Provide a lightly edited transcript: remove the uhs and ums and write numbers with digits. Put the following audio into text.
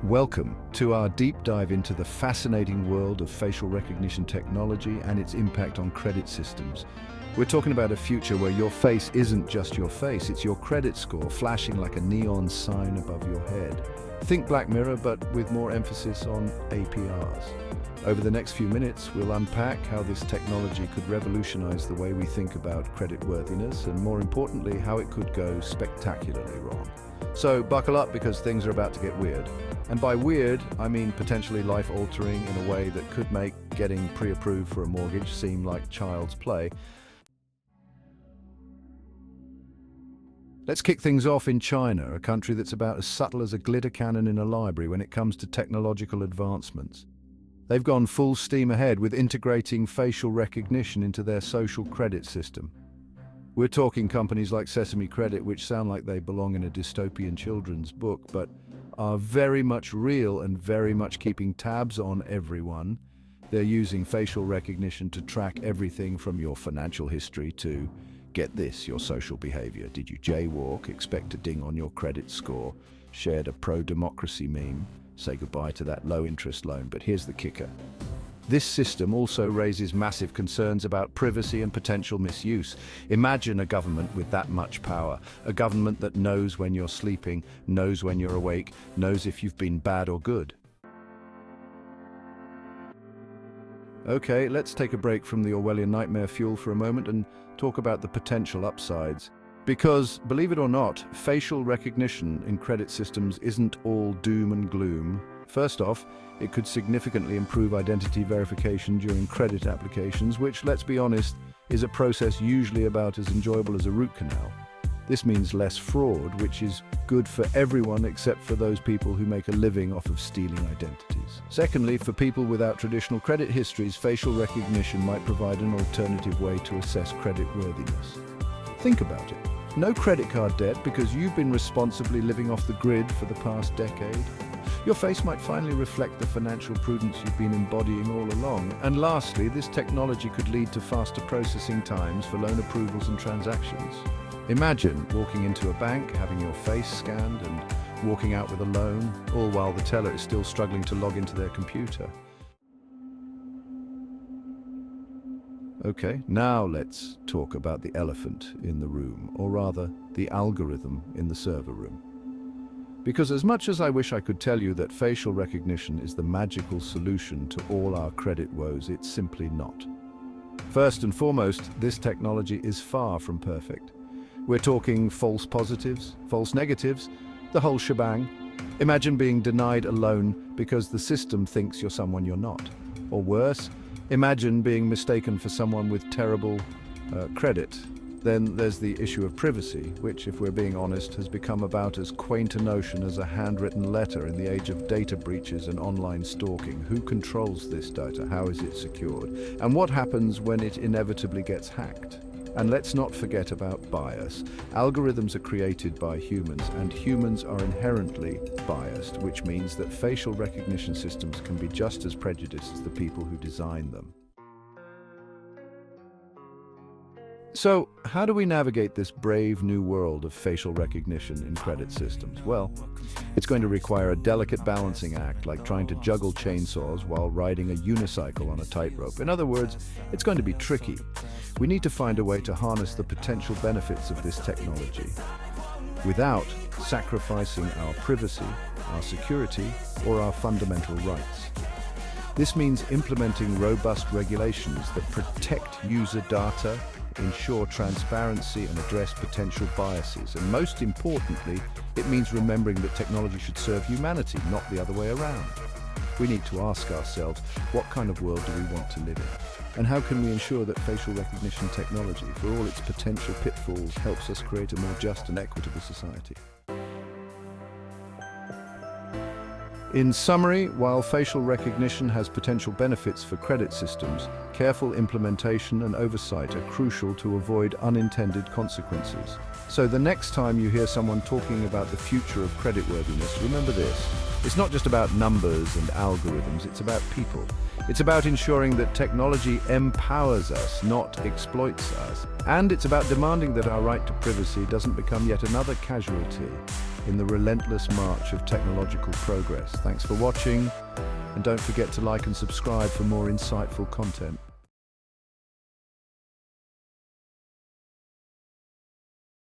Welcome to our deep dive into the fascinating world of facial recognition technology and its impact on credit systems. We're talking about a future where your face isn't just your face, it's your credit score flashing like a neon sign above your head. Think Black Mirror, but with more emphasis on APRs. Over the next few minutes, we'll unpack how this technology could revolutionize the way we think about creditworthiness and, more importantly, how it could go spectacularly wrong. So buckle up because things are about to get weird. And by weird, I mean potentially life-altering in a way that could make getting pre-approved for a mortgage seem like child's play. Let's kick things off in China, a country that's about as subtle as a glitter cannon in a library when it comes to technological advancements. They've gone full steam ahead with integrating facial recognition into their social credit system. We're talking companies like Sesame Credit, which sound like they belong in a dystopian children's book, but are very much real and very much keeping tabs on everyone. They're using facial recognition to track everything from your financial history to, get this, your social behavior. Did you jaywalk? Expect a ding on your credit score. Shared a pro-democracy meme? Say goodbye to that low-interest loan. But here's the kicker. This system also raises massive concerns about privacy and potential misuse. Imagine a government with that much power, a government that knows when you're sleeping, knows when you're awake, knows if you've been bad or good. Okay, let's take a break from the Orwellian nightmare fuel for a moment and talk about the potential upsides. Because, believe it or not, facial recognition in credit systems isn't all doom and gloom. First off, it could significantly improve identity verification during credit applications, which, let's be honest, is a process usually about as enjoyable as a root canal. This means less fraud, which is good for everyone except for those people who make a living off of stealing identities. Secondly, for people without traditional credit histories, facial recognition might provide an alternative way to assess creditworthiness. Think about it. No credit card debt because you've been responsibly living off the grid for the past decade. Your face might finally reflect the financial prudence you've been embodying all along. And lastly, this technology could lead to faster processing times for loan approvals and transactions. Imagine walking into a bank, having your face scanned and walking out with a loan, all while the teller is still struggling to log into their computer. Okay, now let's talk about the elephant in the room, or rather, the algorithm in the server room. Because as much as I wish I could tell you that facial recognition is the magical solution to all our credit woes, it's simply not. First and foremost, this technology is far from perfect. We're talking false positives, false negatives, the whole shebang. Imagine being denied a loan because the system thinks you're someone you're not. Or worse, imagine being mistaken for someone with terrible credit. Then there's the issue of privacy, which, if we're being honest, has become about as quaint a notion as a handwritten letter in the age of data breaches and online stalking. Who controls this data? How is it secured? And what happens when it inevitably gets hacked? And let's not forget about bias. Algorithms are created by humans, and humans are inherently biased, which means that facial recognition systems can be just as prejudiced as the people who design them. So, how do we navigate this brave new world of facial recognition in credit systems? Well, it's going to require a delicate balancing act, like trying to juggle chainsaws while riding a unicycle on a tightrope. In other words, it's going to be tricky. We need to find a way to harness the potential benefits of this technology without sacrificing our privacy, our security, or our fundamental rights. This means implementing robust regulations that protect user data, ensure transparency, and address potential biases. And most importantly, it means remembering that technology should serve humanity, not the other way around. We need to ask ourselves, what kind of world do we want to live in? And how can we ensure that facial recognition technology, for all its potential pitfalls, helps us create a more just and equitable society? In summary, while facial recognition has potential benefits for credit systems, careful implementation and oversight are crucial to avoid unintended consequences. So the next time you hear someone talking about the future of creditworthiness, remember this. It's not just about numbers and algorithms, it's about people. It's about ensuring that technology empowers us, not exploits us. And it's about demanding that our right to privacy doesn't become yet another casualty in the relentless march of technological progress. Thanks for watching, and don't forget to like and subscribe for more insightful content.